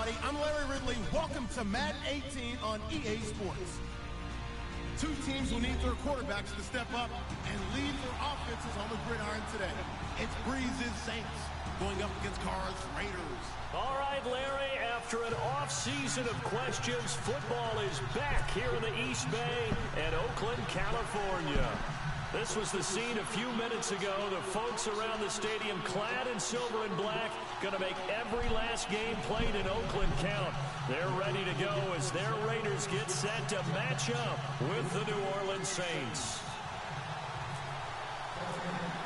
everybody. I'm Larry Ridley. Welcome to Madden 18 on EA Sports. Two teams will need their quarterbacks to step up and lead their offenses on the gridiron today. It's Breeze's Saints going up against Carr's Raiders. All right, Larry, after an off-season of questions, football is back here in the East Bay at Oakland, California. This was the scene a few minutes ago. The folks around the stadium clad in silver and black going to make every last game played in Oakland count. They're ready to go as their Raiders get set to match up with the New Orleans Saints.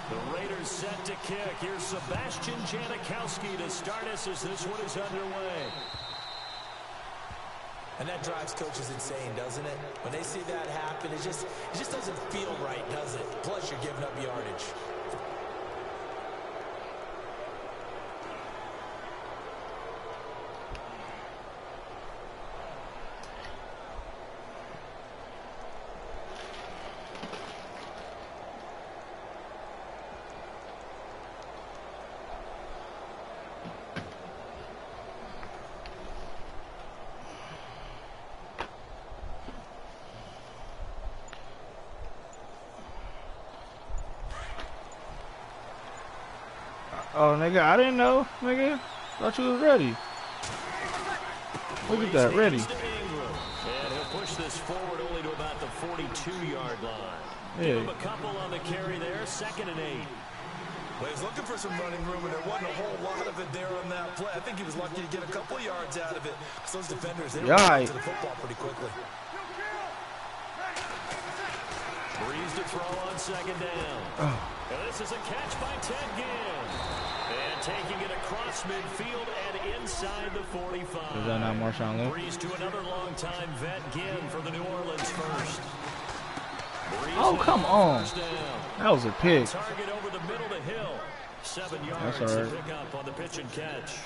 The Raiders set to kick. Here's Sebastian Janikowski to start us as this one is underway. And that drives coaches insane, doesn't it? When they see that happen, it just doesn't feel right, does it? Plus, you're giving up yardage. Oh, nigga, I didn't know, nigga. Thought you was ready. Look at that, ready. And he'll push this forward only to about the 42-yard line. Yeah. Give him a couple on the carry there, 2nd and 8. Well, he's looking for some running room, and there wasn't a whole lot of it there on that play. I think he was lucky to get a couple of yards out of it. Because those defenders, they were getting to the football pretty quickly. Breeze to throw on 2nd down. Oh. And this is a catch by Ted Ginn. And taking it across midfield and inside the 45. Is that not Marshawn Lynch? Breeze to another long-time vet, Ginn, for the New Orleans first. Oh, come on. That was a pick. Target over the middle to Hill. 7 yards to pick up on the pitch and catch.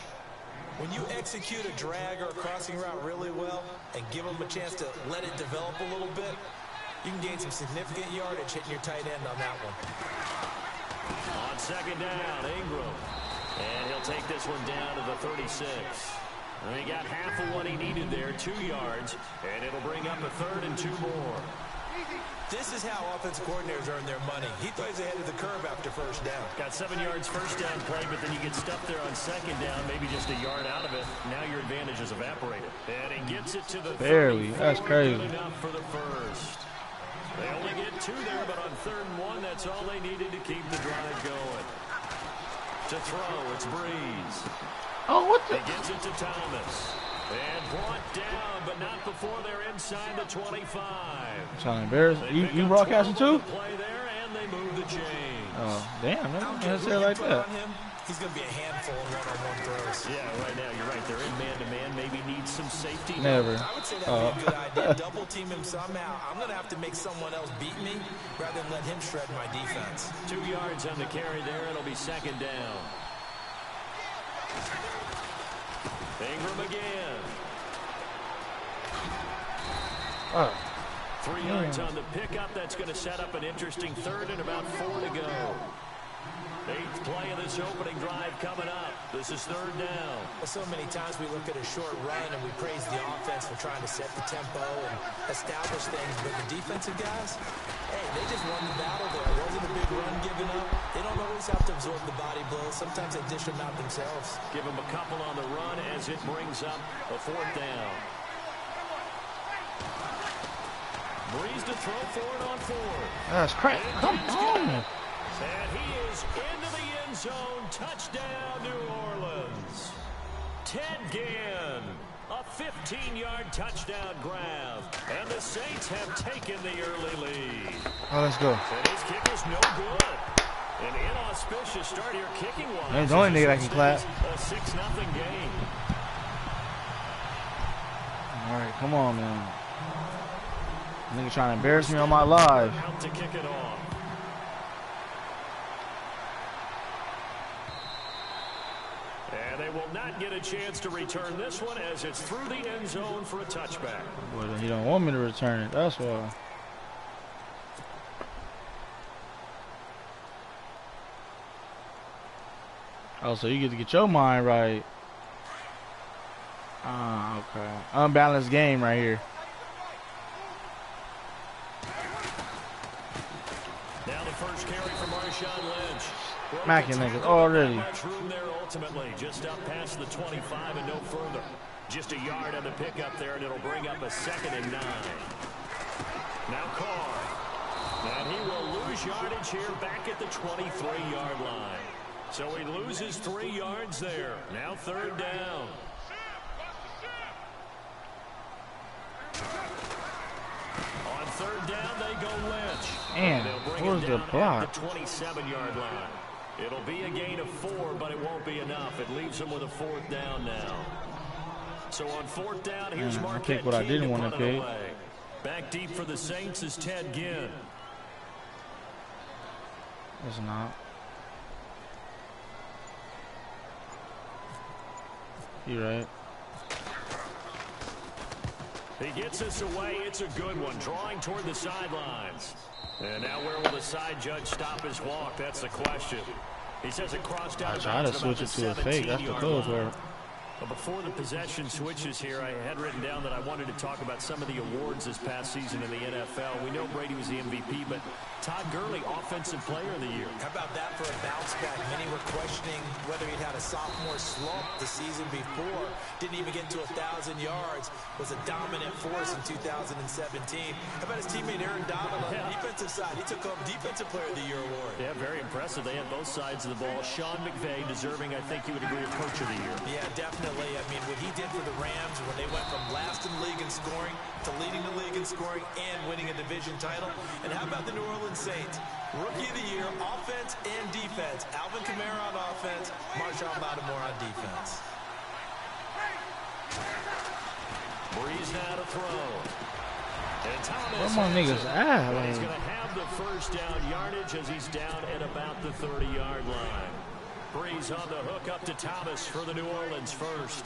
When you execute a drag or a crossing route really well and give them a chance to let it develop a little bit, you can gain some significant yardage hitting your tight end on that one. On 2nd down, Ingram. And he'll take this one down to the 36. And he got half of what he needed there, 2 yards. And it'll bring up a 3rd and 2 more. This is how offensive coordinators earn their money. He throws ahead of the curve after 1st down. Got 7 yards first down play, but then you get stuffed there on 2nd down, maybe just a yard out of it. Now your advantage is evaporated. And he gets it to the barely. That's crazy. Good enough for the first. They only get 2 there, but on 3rd and 1, that's all they needed to keep the drive going. To throw, it's Breeze. Oh, what the? He gives it to Thomas. And brought down, but not before they're inside the 25. I'm trying to embarrass you broadcasting too? Play there, and they move the chain. Oh, damn. That's it like that. He's going to be a handful in one-on-one throws. Yeah, right now, you're right. They're in man-to-man. Maybe need some safety. Never. I would say that would be a good idea. Double team him somehow. I'm going to have to make someone else beat me rather than let him shred my defense. 2 yards on the carry there. It'll be 2nd down. Ingram again. 3 yards on the pickup. That's going to set up an interesting 3rd and about 4 to go. 8th play of this opening drive coming up. This is 3rd down. Well, so many times we look at a short run and we praise the offense for trying to set the tempo and establish things. But the defensive guys, hey, they just won the battle there. It wasn't a big run given up. They don't always have to absorb the body blows. Sometimes they dish them out themselves. Give them a couple on the run as it brings up a 4th down. Breeze to throw forward on 4th. That's crazy. Come on. And he is into the end zone. Touchdown, New Orleans. Ted Ginn, a 15-yard touchdown grab. And the Saints have taken the early lead. Oh, let's go. And his kick is no good. An inauspicious start here kicking-wise. That's the only nigga that can clap. A 6-0 game. All right, come on, man. Nigga trying to embarrass me on my live. Out to kick it off. And they will not get a chance to return this one as it's through the end zone for a touchback. Well, he don't want me to return it. That's why. Oh, so you get to get your mind right. Okay. Unbalanced game right here. Now the first carry for Marshawn Lynch. Macking niggas already. Much room there ultimately, just up past the 25 and no further. Just a yard on the pickup there, and it'll bring up a 2nd and 9. Now Carr. And he will lose yardage here back at the 23-yard line. So he loses 3 yards there. Now 3rd down. On 3rd down, they go Lynch. And where's the block? The 27-yard line. It'll be a gain of 4, but it won't be enough. It leaves him with a 4th down now. So on 4th down, here's Marquette. I picked what I didn't want to pick. Back deep for the Saints is Ted Ginn. It's not. You're right. He gets us away. It's a good one. Drawing toward the sidelines. And now where will the side judge stop his walk? That's the question. He says it crossed out. I try to switch it to a fake. That's the code word. Well, before the possession switches here, I had written down that I wanted to talk about some of the awards this past season in the NFL. We know Brady was the MVP, but Todd Gurley, Offensive Player of the Year. How about that for a bounce back? Many were questioning whether he'd had a sophomore slump the season before. Didn't even get to 1,000 yards. Was a dominant force in 2017. How about his teammate Aaron Donald on the defensive side? He took home Defensive Player of the Year award. Yeah, very impressive. They had both sides of the ball. Sean McVay deserving, I think you would agree, of Coach of the Year. Yeah, definitely. I mean, what he did for the Rams when they went from last in the league in scoring to leading the league in scoring and winning a division title. And how about the New Orleans Saints? Rookie of the Year, offense and defense. Alvin Kamara on offense, Marshall Lattimore on defense. Breeze now to throw. And Thomas. Where my niggas at? He's going to have the first down yardage as he's down at about the 30-yard line. Breeze on the hook up to Thomas for the New Orleans first.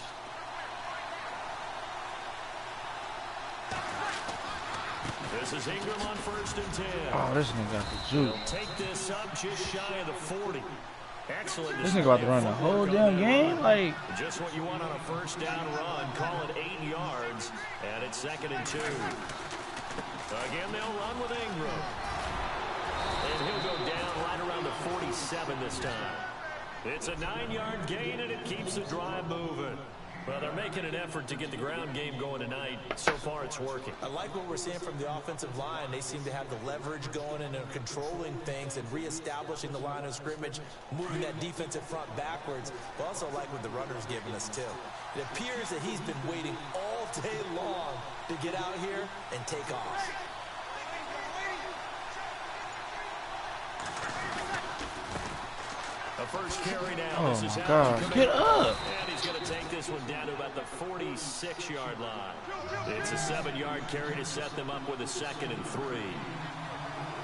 This is Ingram on 1st and 10. Oh, this nigga got the juke. He'll take this up just shy of the 40. Excellent. This nigga about to run the whole damn game? Like, just what you want on a first down run. Call it 8 yards, and it's 2nd and 2. Again, they'll run with Ingram. And he'll go down right around the 47 this time. It's a 9-yard gain, and it keeps the drive moving. Well, they're making an effort to get the ground game going tonight. So far, it's working. I like what we're seeing from the offensive line. They seem to have the leverage going and are controlling things and reestablishing the line of scrimmage, moving that defensive front backwards. I also like what the runner's giving us, too. It appears that he's been waiting all day long to get out here and take off. A first carry now. Oh, my God. Get up. And he's going to take this one down to about the 46-yard line. It's a 7-yard carry to set them up with a 2nd and 3.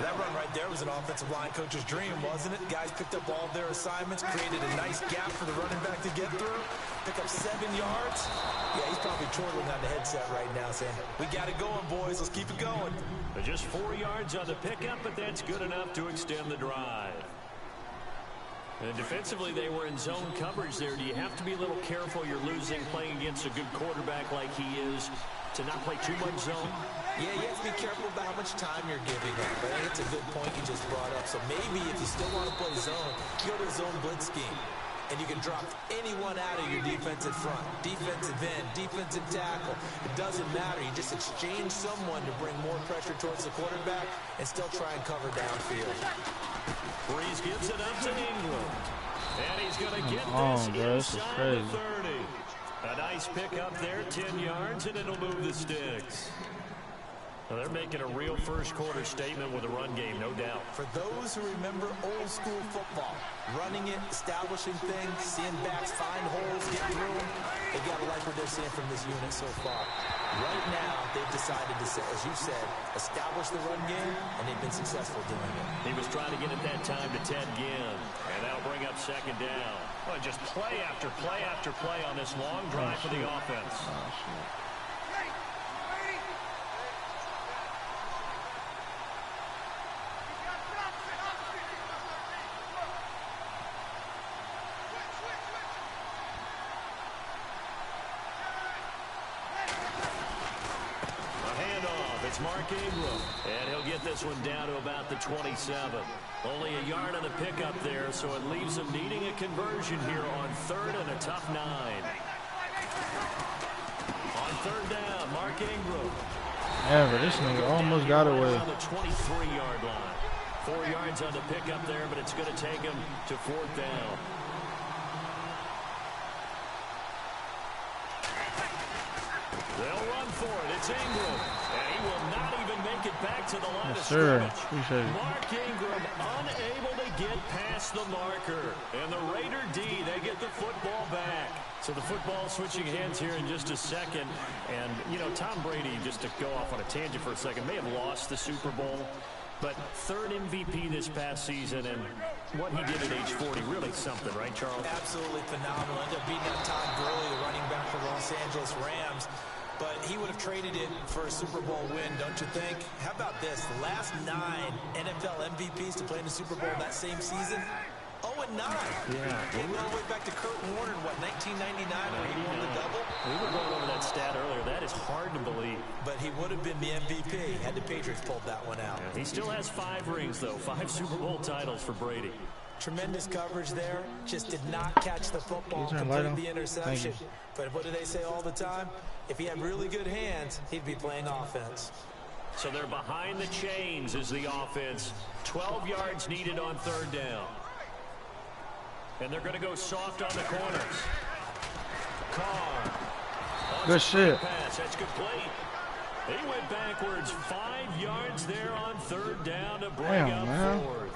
That run right there was an offensive line coach's dream, wasn't it? Guys picked up all of their assignments, created a nice gap for the running back to get through, pick up 7 yards. Yeah, he's probably chortling on the headset right now saying, we got it going, boys. Let's keep it going. Just 4 yards on the pickup, but that's good enough to extend the drive. And defensively, they were in zone coverage there. Do you have to be a little careful you're losing playing against a good quarterback like he is to not play too much zone? Yeah, you have to be careful about how much time you're giving up. I think it's a good point you just brought up. So maybe if you still want to play zone, go to a zone blitz scheme. And you can drop anyone out of your defensive front. Defensive end, defensive tackle. It doesn't matter. You just exchange someone to bring more pressure towards the quarterback and still try and cover downfield. Breeze gives it up to Ingram. And he's going to get this inside the 30. A nice pick up there, 10 yards, and it'll move the sticks. Well, they're making a real first-quarter statement with a run game, no doubt. For those who remember old-school football, running it, establishing things, seeing backs find holes, get through them, they got to like what they're seeing from this unit so far. Right now, they've decided to, as you said, establish the run game, and they've been successful doing it. He was trying to get at that time to Ted Ginn, and that'll bring up 2nd down. Well, just play after play after play on this long drive for the offense. It's Mark Ingram, and he'll get this one down to about the 27. Only a yard on the pickup there, so it leaves him needing a conversion here on 3rd and a tough 9. On 3rd down, Mark Ingram. Yeah, but this nigga almost got away. On the 23-yard line. 4 yards on the pickup there, but it's going to take him to 4th down. They'll run for it. It's Ingram. And he will not even make it back to the line of scrimmage. Appreciate it. Mark Ingram unable to get past the marker. And the Raider D, they get the football back. So the football switching hands here in just a second. And, you know, Tom Brady, just to go off on a tangent for a second, may have lost the Super Bowl. But 3rd MVP this past season, and what he did at age 40, really something, right, Charles? Absolutely phenomenal. Ended up beating out Todd Gurley, the running back for the Los Angeles Rams. But he would have traded it for a Super Bowl win, don't you think? How about this? The last 9 NFL MVPs to play in the Super Bowl that same season, 0-9. Yeah. Came all the way back to Kurt Warner in, what, 1999 where he won the double? We were going over that stat earlier. That is hard to believe. But he would have been the MVP had the Patriots pulled that one out. Yeah. He still has 5 rings, though. 5 Super Bowl titles for Brady. Tremendous coverage there. Just did not catch the football, completed the interception. But what do they say all the time? If he had really good hands, he'd be playing offense. So they're behind the chains as the offense. 12 yards needed on 3rd down. And they're going to go soft on the corners. Carr. Good shit. Pass. That's complete. He went backwards 5 yards there on 3rd down to bring up 4th.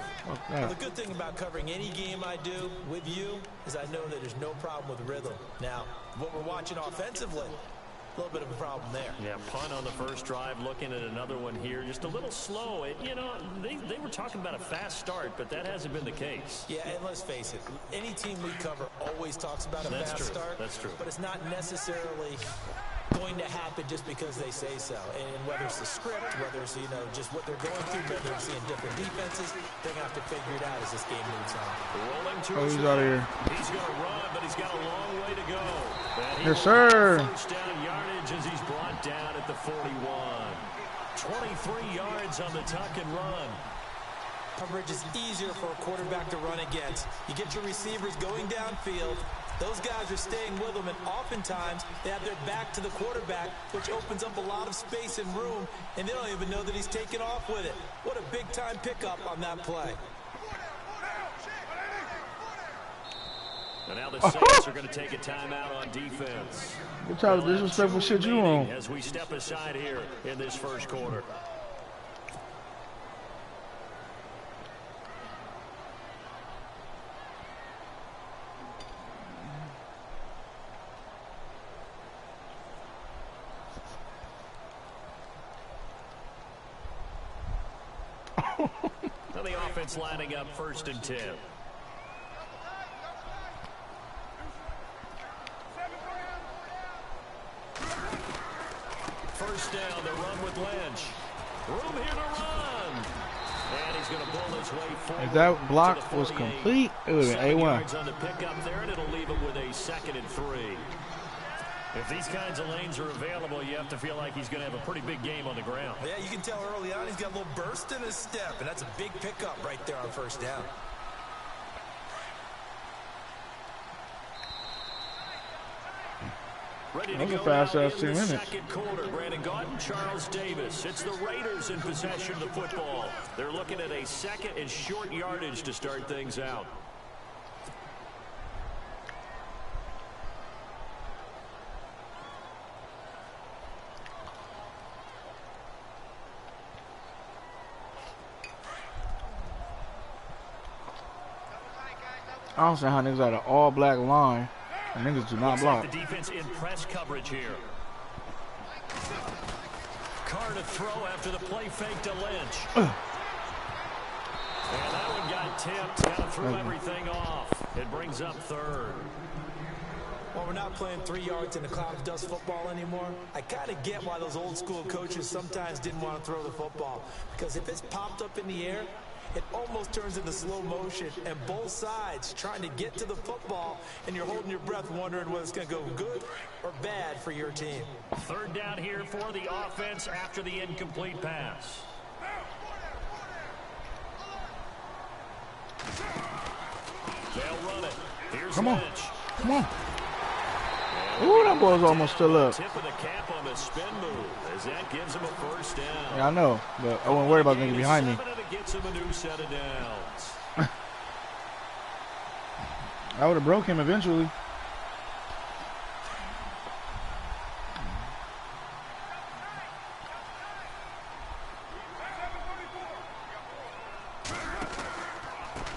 Well, the good thing about covering any game I do with you is I know that there's no problem with rhythm. Now, what we're watching offensively, a little bit of a problem there. Yeah, punt on the first drive, looking at another one here. Just a little slow. You know, they were talking about a fast start, but that hasn't been the case. Yeah, and let's face it, any team we cover always talks about a fast start. That's true. But it's not necessarily going to happen just because they say so. And whether it's the script, whether it's, you know, just what they're going through, whether it's seeing different defenses, they're going to have to figure it out as this game moves on. Rolling to he's out of here. He's going to run, but he's got a long way to go. Yes, sir. First down yardage as he's brought down at the 41. 23 yards on the tuck and run. Coverage is easier for a quarterback to run against. You get your receivers going downfield. Those guys are staying with them, and oftentimes they have their back to the quarterback, which opens up a lot of space and room, and they don't even know that he's taken off with it. What a big-time pickup on that play. And now the Saints are going to take a timeout on defense. What type of disrespectful shit you on? As we step aside here in this first quarter. Now the offense lining up 1st and 10. First down, the run with Lynch. Room here to run. And he's going to pull his way forward. If that block was complete, it would have been A1. Yards on the pickup there, and it'll leave him with a 2nd and 3. If these kinds of lanes are available, you have to feel like he's going to have a pretty big game on the ground. Yeah, you can tell early on he's got a little burst in his step, and that's a big pickup right there on 1st down. Ready to That was go a fast-ass in 2 the minutes. second quarter. Brandon Gaudin, Charles Davis. It's the Raiders in possession of the football. They're looking at a 2nd and short yardage to start things out. I don't see how niggas got an all-black line and niggas do not block. Like the defense in press coverage here. Carr to throw after the play fake to Lynch. And that one got tipped. Kind of threw everything off. It brings up 3rd. Well, we're not playing 3 yards in the cloud of dust football anymore. I kind of get why those old school coaches sometimes didn't want to throw the football. Because if it's popped up in the air, it almost turns into slow motion, and both sides trying to get to the football, and you're holding your breath wondering whether it's going to go good or bad for your team. Third down here for the offense after the incomplete pass. They'll run it. Here's Come on. Lynch. Come on. Ooh, that boy's almost still up. Tip of the cap on the spin move as that gives him a first down. Yeah, I know, but I wasn't worried about the nigga behind me. And it gets him a new set of downs. I would have broke him eventually.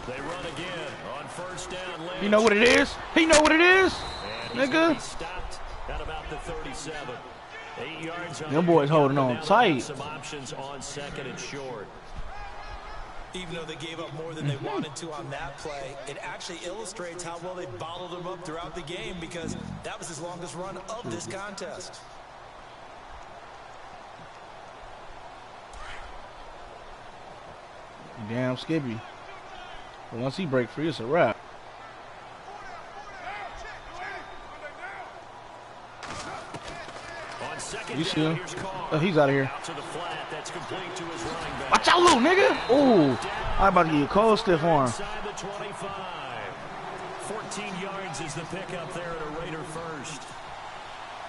They run again on first down. Lynch. You know what it is? He know what it is, nigga. Stopped at about the 37. 8 yards on Them boys holding on tight. Some options on second and short. Even though they gave up more than they wanted to on that play, it actually illustrates how well they bottled them up throughout the game, because that was his longest run of this contest. Damn Skippy. But once he break free, it's a wrap. You see him? Oh, he's out of here. Out to the flat. That's complete to his running back. Watch out, little nigga. Ooh, I'm about to get a cold stiff arm. Inside the 25. 14 yards is the pickup there at a Raider first.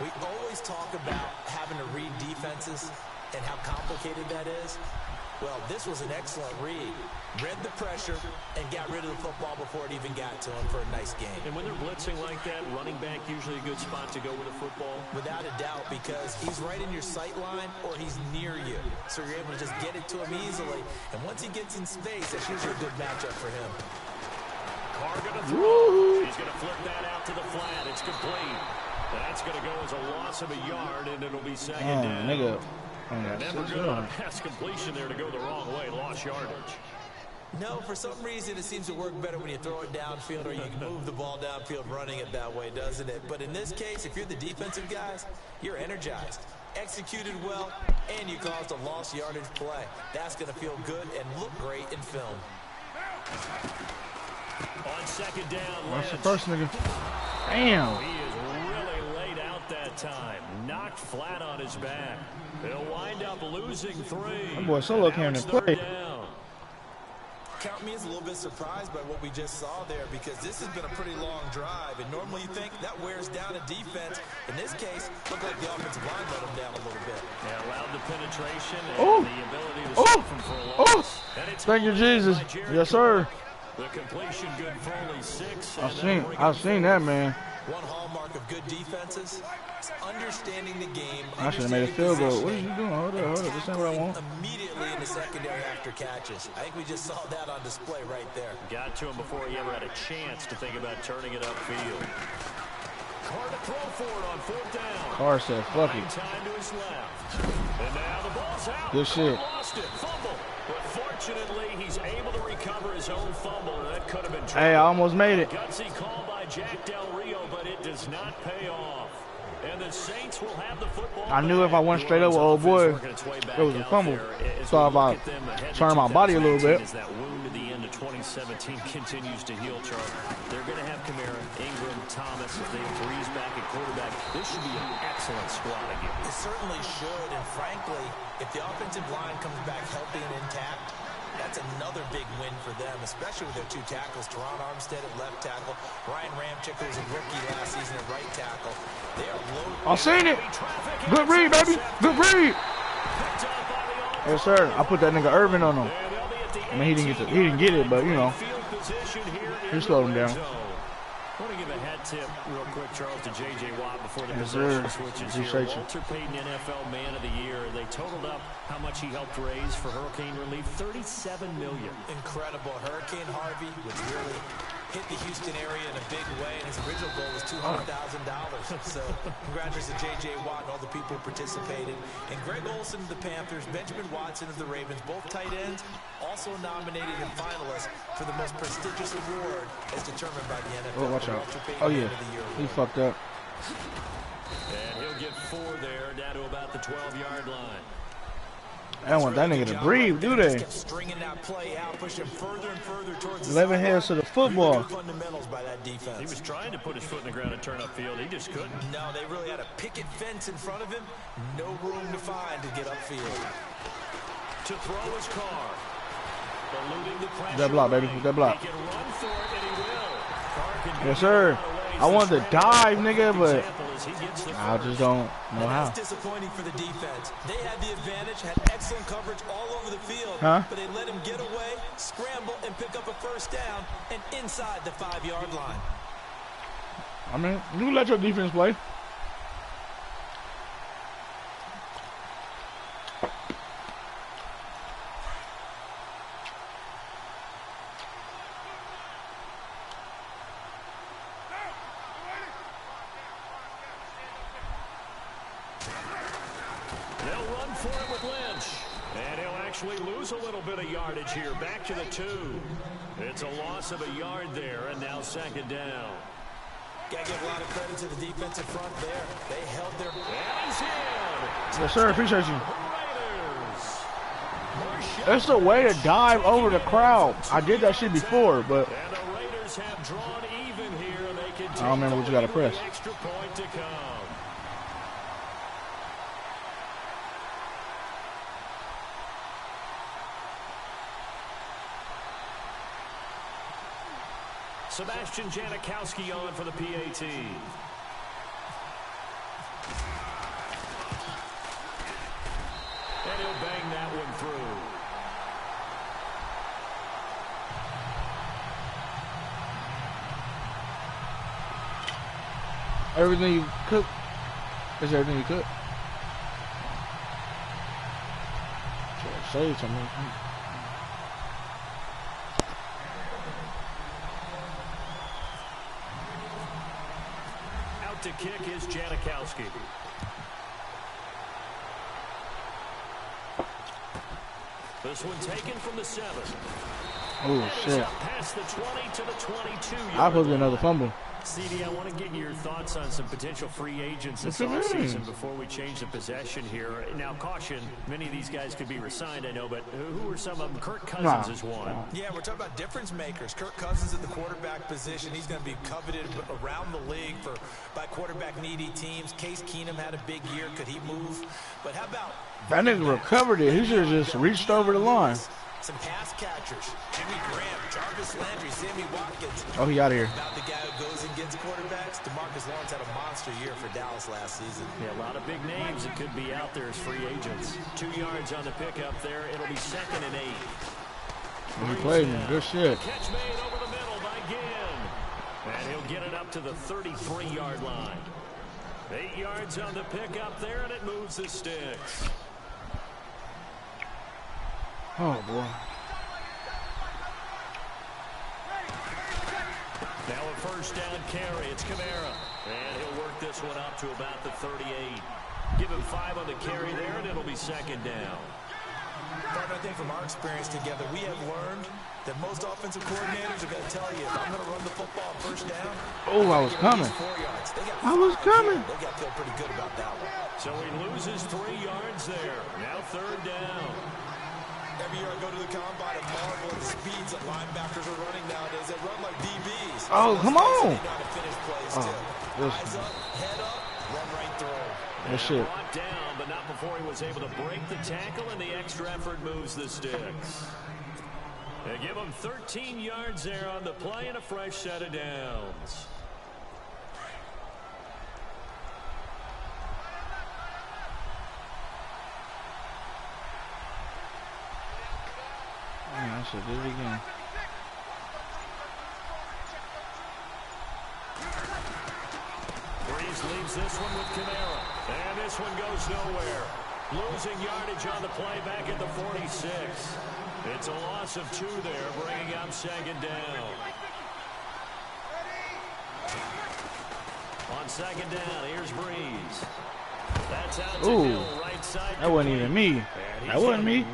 We always talk about having to read defenses and how complicated that is. Well, this was an excellent read. Read the pressure and got rid of the football before it even got to him for a nice game. And when they're blitzing like that, running back usually a good spot to go with a football. Without a doubt, because he's right in your sight line or he's near you. So you're able to just get it to him easily. And once he gets in space, that's usually a good matchup for him. Carr gonna throw. He's gonna flip that out to the flat. It's complete. That's gonna go as a loss of a yard, and it'll be second down. Nigga. Never good on a pass completion there to go the wrong way. Lost yardage. No, for some reason it seems to work better when you throw it downfield or you move the ball downfield running it that way, doesn't it? But in this case, if you're the defensive guys, you're energized, executed well, and you caused a lost yardage play. That's going to feel good and look great in film. On second down, That's the Lynch. first nigga. Damn. He is really laid out that time. Knocked flat on his back. They'll wind up losing 3. That boy Solo came to play. Down. Count me as a little bit surprised by what we just saw there, because this has been a pretty long drive, and normally you think that wears down a defense. In this case, looked like the offensive line let them down a little bit. Yeah, allowed the penetration and the ability to stop him for a loss. Thank you, Jesus. Yes, sir. The completion good for only 6. I've seen that, man. One hallmark of good defenses is understanding the game. I should have made a field goal. What are you doing? Hold up. This ain't what I want. Immediately in the secondary after catches. I think we just saw that on display right there. Got to him before he ever had a chance to think about turning it upfield. Carr to throw for it on 4th down. Carr said, fuck it. Time to his left. And now the ball's out. Good shit. Lost it. Fumble. But fortunately, he's able to recover his own fumble. That could have been trouble. Hey, I almost made it. Gutsy call by Jack Del Rio, but it does not pay off. And the Saints will have the football. I knew if I went straight up with old boy, it was a fumble. So I turned my body a little bit. As that wound at the end of 2017 continues to heal, Charles. They're going to have Kamara, Ingram, Thomas. If they have Breeze back at quarterback, this should be an excellent squad again. It certainly should, and frankly, if the offensive line comes back healthy and intact, that's another big win for them, especially with their 2 tackles, Teron Armstead at left tackle, Ryan Ramczyk, who was a rookie last season at right tackle. They are loaded. I seen it. Good read, baby. Good read. Yes, sir. I put that nigga Irvin on him. I mean, he didn't get it, but you know, he slowed him down. I want to give a hat tip real quick, Charles, to J.J. Watt before the Yes, possession sir. switches Appreciate here. you. Walter Payton, NFL Man of the Year. They totaled up how much he helped raise for hurricane relief, $37 million. Incredible. Hurricane Harvey, which really hit the Houston area in a big way, and his original goal was $200,000. So congratulations to J.J. Watt and all the people who participated. And Greg Olsen of the Panthers, Benjamin Watson of the Ravens, both tight ends, also nominated and finalists for the most prestigious award as determined by the NFL. Oh, watch out. Walter Payton Oh, Man yeah. of the Year He award. fucked up. And he'll get 4 there, down to about the 12-yard line. I don't want that nigga to breathe, do they? 11 heads to the football. Fundamentals by that defense. He was trying to put his foot in the ground and turn upfield. He just couldn't. No, they really had a picket fence in front of him. No room to find to get upfield. To throw his car. Eluding the pressure. That block, baby. That block. He can run for it, and he will. Carr can Yes, sir. I wanted to dive, nigga, but I just don't know how. That's disappointing for the defense. They had the advantage, had excellent coverage all over the field, Huh? but they let him get away, scramble, and pick up a first down, and inside the 5-yard line. I mean, you let your defense play. Lose a little bit of yardage here. Back to the 2. It's a loss of a yard there, and now second down. Gotta give a lot of credit to the defensive front there. They held their... And he's in. Yes, sir. Appreciate you. Raiders. That's the way to dive over the crowd. I did that shit before, but And the Raiders have drawn even here. They can I don't remember what you got to press. extra point to come. Sebastian Janikowski on for the PAT. And he'll bang that one through. everything you cook is everything you cook. Say something. To kick is Janikowski. This one taken from the 7. Oh shit! Past the 20 to the 22. I'll put another fumble. CD, I want to get your thoughts on some potential free agents this offseason before we change the possession here. Now, caution, many of these guys could be re-signed, I know, but who are some of them? Kirk Cousins is one. Yeah, we're talking about difference makers. Kirk Cousins at the quarterback position. He's going to be coveted around the league by quarterback-needy teams. Case Keenum had a big year. Could he move? But how about... That nigga recovered it. He should have just reached over the line. Some pass catchers. Jimmy Graham, Jarvis Landry, Sammy Watkins. Oh, he out of here. About the guy who goes and gets quarterbacks. DeMarcus Lawrence had a monster year for Dallas last season. Yeah, a lot of big names that could be out there as free agents. 2 yards on the pickup there. It'll be 2nd and 8. He played him. Good shit. Catch made over the middle by Ginn. And he'll get it up to the 33-yard line. 8 yards on the pickup there, and it moves the sticks. Oh, boy. Now a first down carry. It's Kamara. And he'll work this one up to about the 38. Give him 5 on the carry there, and it'll be 2nd down. But I think from our experience together, we have learned that most offensive coordinators are going to tell you, if I'm going to run the football first down, oh, I was coming. 4 yards. I was coming. They got to feel pretty good about that one. So he loses 3 yards there. Now 3rd down. Every year I go to the combine and marvel at the speeds that linebackers are running nowadays. They run like DBs. Oh, come on. Eyes up, head up, run right through. That shit. Brought down, but not before he was able to break the tackle, and the extra effort moves the sticks. They give him 13 yards there on the play and a fresh set of downs. I should do it again. Breeze leaves this one with Kamara. And this one goes nowhere. Losing yardage on the play back at the 46. It's a loss of 2 there, bringing up 2nd down. On 2nd down, here's Breeze. That's out to Hill, right side. That wasn't even me. That wasn't me.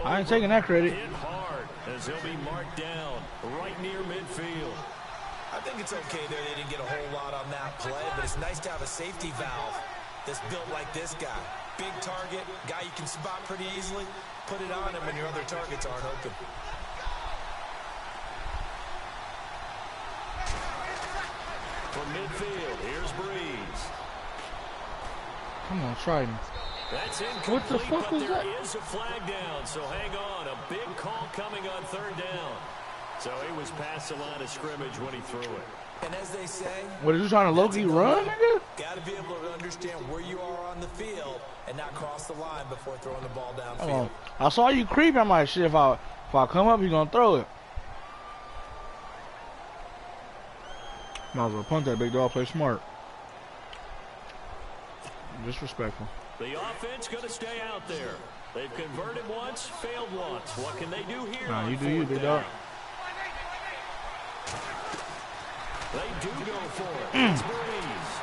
I ain't taking that credit. Hit hard as he'll be marked down right near midfield. I think it's okay there they didn't get a whole lot on that play, but it's nice to have a safety valve that's built like this guy. big target, guy you can spot pretty easily. Put it on him when your other targets aren't open. From midfield, here's Breeze. Come on, try me. That's incomplete, what the fuck was that? There is a flag down, so hang on. A big call coming on third down. So he was past the line of scrimmage when he threw it. And as they say, What, are you trying to low-key run, nigga? Got to be able to understand where you are on the field and not cross the line before throwing the ball downfield. Come on. I saw you creeping. I'm like, shit, if I come up, you gonna throw it. Might as well punt that big dog, play smart. Disrespectful. The offense going to stay out there. They've converted once, failed once. What can they do here? Nah, you do you, big dog. They do go for it. It's Breeze.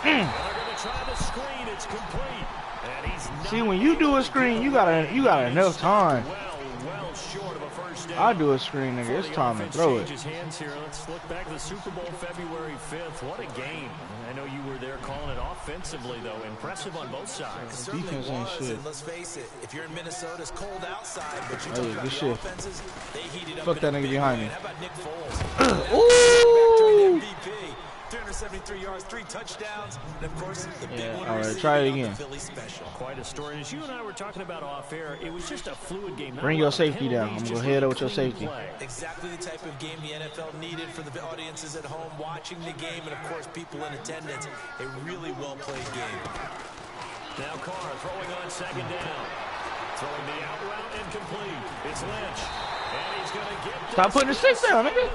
And they're going to try the screen. It's complete. And he's not. See, when you do a screen, you got enough time. Well short of a first down. I do a screen, nigga. It's time to throw it. Hands here. Let's look back to the Super Bowl February 5th. What a game. I know you were there calling it offensively, though. Impressive on both sides. Defense ain't shit. And let's face it, if you're in Minnesota, it's cold outside, but you Oh, yeah, talk good about shit. the offenses, they heated up. Fuck that nigga behind me. How about Nick Foles? Ooh! MVP, 373 yards, 3 touchdowns, and of course, the big one. All right, try it again. Philly special. Quite a story. As you and I were talking about off air, it was just a fluid game. Bring your safety down. I'm gonna head up with your safety. Exactly the type of game the NFL needed for the audiences at home watching the game, and of course, people in attendance. A really well-played game. Now Carr throwing on second down. Throwing the out route incomplete. It's Lynch. And he's going to get. Stop putting the 6 down, nigga.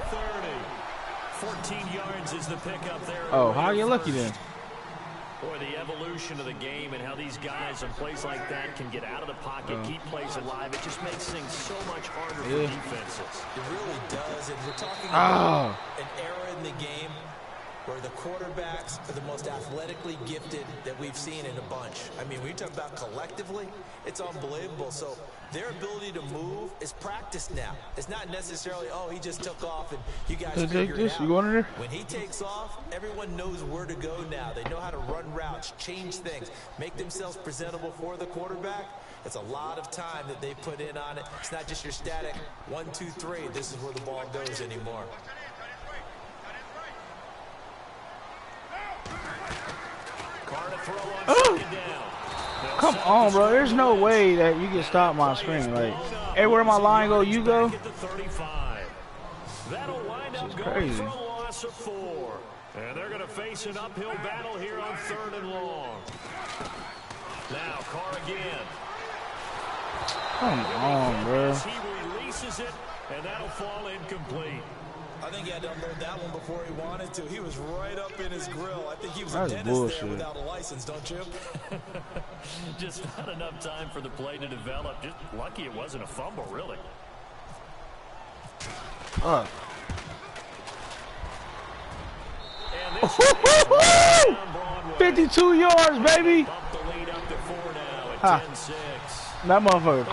14 yards is the pickup there. Oh, how you lucky then? Boy, the evolution of the game and how these guys in plays like that can get out of the pocket, keep plays alive. It just makes things so much harder for defenses. It really does. And we're talking about an era in the game where the quarterbacks are the most athletically gifted that we've seen in a bunch. I mean, when you talk about collectively, it's unbelievable. So their ability to move is practiced now. It's not necessarily, oh, he just took off and you guys figured it out. You going in there? When he takes off, everyone knows where to go now. They know how to run routes, change things, make themselves presentable for the quarterback. It's a lot of time that they put in on it. It's not just your static 1, 2, 3. This is where the ball goes anymore. Come on, bro. There's no way that you can stop my screen. Like, everywhere my line go, you go. That'll wind up going for a loss of 4. And they're going to face an uphill battle here on 3rd and long. Now, Carr again. Come on, bro. He releases it, and that'll fall incomplete. I think he had to unload that one before he wanted to. He was right up in his grill. I think he was That's a dentist bullshit. there without a license, don't you? Just not enough time for the play to develop. Just lucky it wasn't a fumble, really. 52 yards, baby. Bump the lead up to 4 now at Ha. 10-6. That motherfucker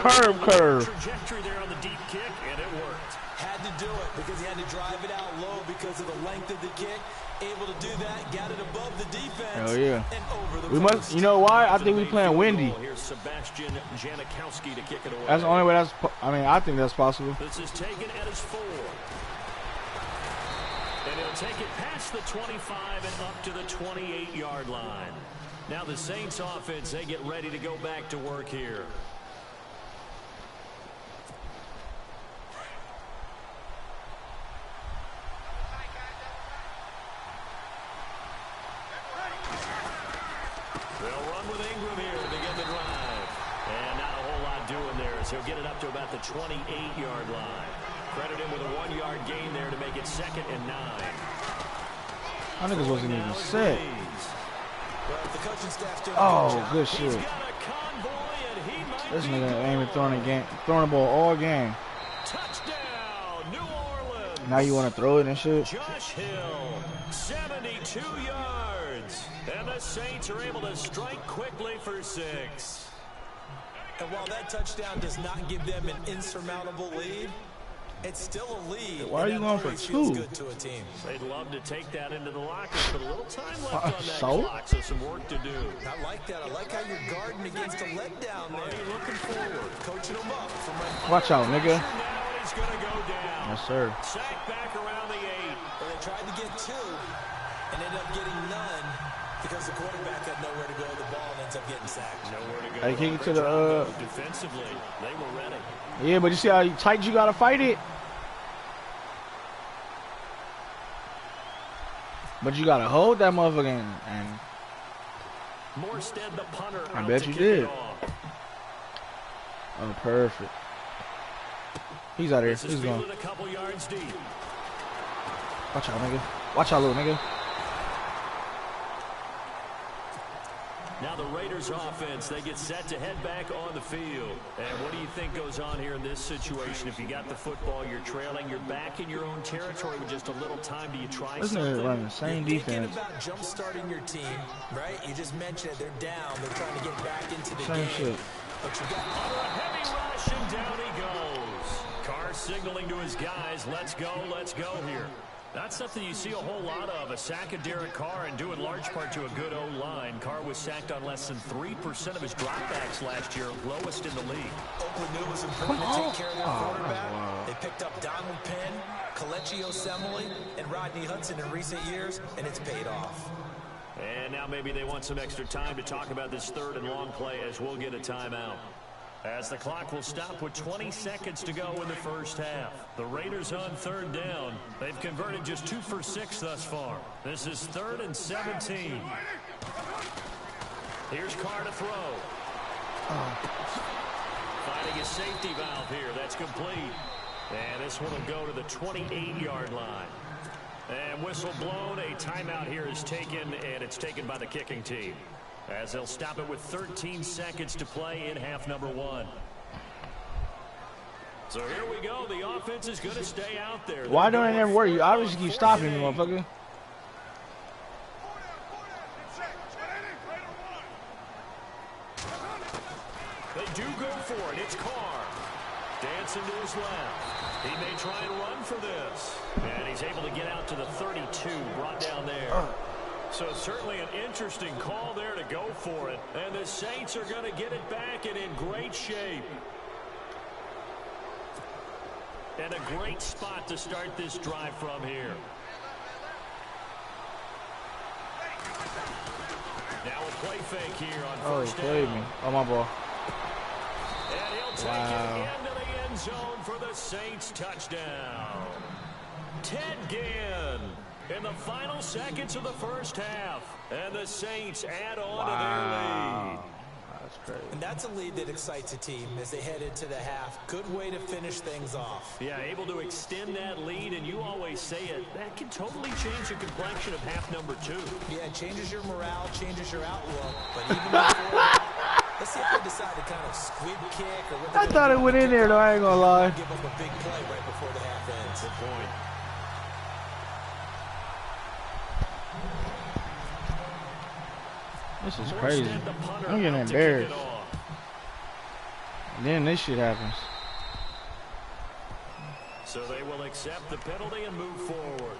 curve. Trajectory there on the deep kick, and it worked. Had to do it because he had to drive it out low because of the length of the kick. Able to do that, got it above the defense. Hell yeah. And over the We must, you know why? I think we playing windy. Here's Sebastian Janikowski to kick it away. That's the only way that's, I think that's possible. This is taken at his 4. And he'll take it past the 25 and up to the 28-yard line. Now the Saints offense, they get ready to go back to work here. They'll run with Ingram here to begin the drive. And not a whole lot doing there as he'll get it up to about the 28-yard line. Credit him with a 1-yard gain there to make it 2nd and 9. I niggas wasn't even set. Well, the coaching staff's doing Oh, good He's shit. got a convoy, and he might This be nigga ain't been throwing the ball all game. touchdown, New Orleans. Now you want to throw it and shit? Josh Hill, 72 yards. And the Saints are able to strike quickly for 6. And while that touchdown does not give them an insurmountable lead, it's still a lead. Why are you going for 2? Good to a team. They'd love to take that into the locker, but a little time left on that clock, so some work to do. I like that. I like how you're guarding against a letdown there. Looking forward, coaching him up. Watch out, nigga. Now he's going to go down. Yes, sir. Sack back around the 8. Well, they tried to get 2 and ended up getting none because the quarterback had nowhere to go with the ball and ends up getting sacked. Nowhere to go. Hey, kick it to the defensively, they were ready. Yeah, but you see how tight you gotta fight it. But you gotta hold that motherfucker and Morstead, the punter, I bet you did. Oh, perfect. He's out here. He's going. A couple yards deep. Watch out, nigga. Watch out, little nigga. Now the Raiders offense, they get set to head back on the field. And what do you think goes on here in this situation? If you got the football, you're trailing, you're back in your own territory with just a little time. Do you try something? Isn't it running the same defense? Thinking about jump-starting your team, right? You just mentioned it. They're down. They're trying to get back into the game. Shit. But you got under a heavy rush, and down he goes. Carr signaling to his guys, let's go here. That's something you see a whole lot of, a sack of Derek Carr, and due in large part to a good O-line. Carr was sacked on less than 3% of his dropbacks last year, lowest in the league. Oakland knew it was important to take care of their quarterback. They picked up Donald Penn, Kelechi Osemele, and Rodney Hudson in recent years, and it's paid off. And now maybe they want some extra time to talk about this third and long play as we'll get a timeout. As the clock will stop with 20 seconds to go in the first half. The Raiders on third down. They've converted just 2 for 6 thus far. This is 3rd and 17. Here's Carr to throw. Finding a safety valve here. That's complete. And this one will go to the 28-yard line. And whistle blown. A timeout here is taken, and it's taken by the kicking team, as they'll stop it with 13 seconds to play in half number 1. So here we go. The offense is going to stay out there. Why don't I never worry? You obviously keep stopping me, motherfucker. They do go for it. It's Carr. Dancing to his left. He may try and run for this. And he's able to get out to the 32, brought down there. So certainly an interesting call there to go for it. And the Saints are going to get it back and in great shape. And a great spot to start this drive from here. Now a play fake here on first down. Oh, he played me. Oh, my ball. And he'll take it into the end zone for the Saints touchdown. Ted Ginn in the final seconds of the first half. And the Saints add on to their lead. That's crazy. And that's a lead that excites a team as they head into the half. Good way to finish things off. Yeah, able to extend that lead, and you always say it, that can totally change the complexion of half number 2. Yeah, it changes your morale, changes your outlook. But even before that, let's see if they decide to kind of squib kick or what. I thought it went in there, though. I ain't gonna lie. Give up a big play right before the half ends. Good point. This is crazy. I'm getting embarrassed. And then this shit happens. So they will accept the penalty and move forward.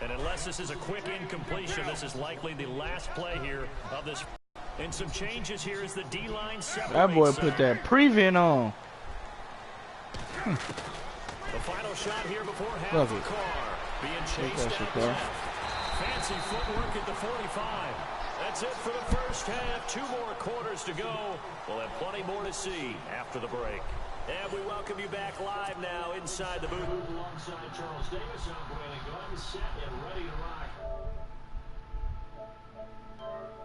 And unless this is a quick incompletion, this is likely the last play here of this. And some changes here as the D-line separates. That boy put that prevent on. The final shot here before half Love for it. Carr. Being chased out the left. Fancy footwork at the 45. That's it for the first half. 2 more quarters to go. We'll have plenty more to see after the break. And we welcome you back live now inside the booth. Alongside Charles Davis, I'm Brandon Glenn, set and ready to rock.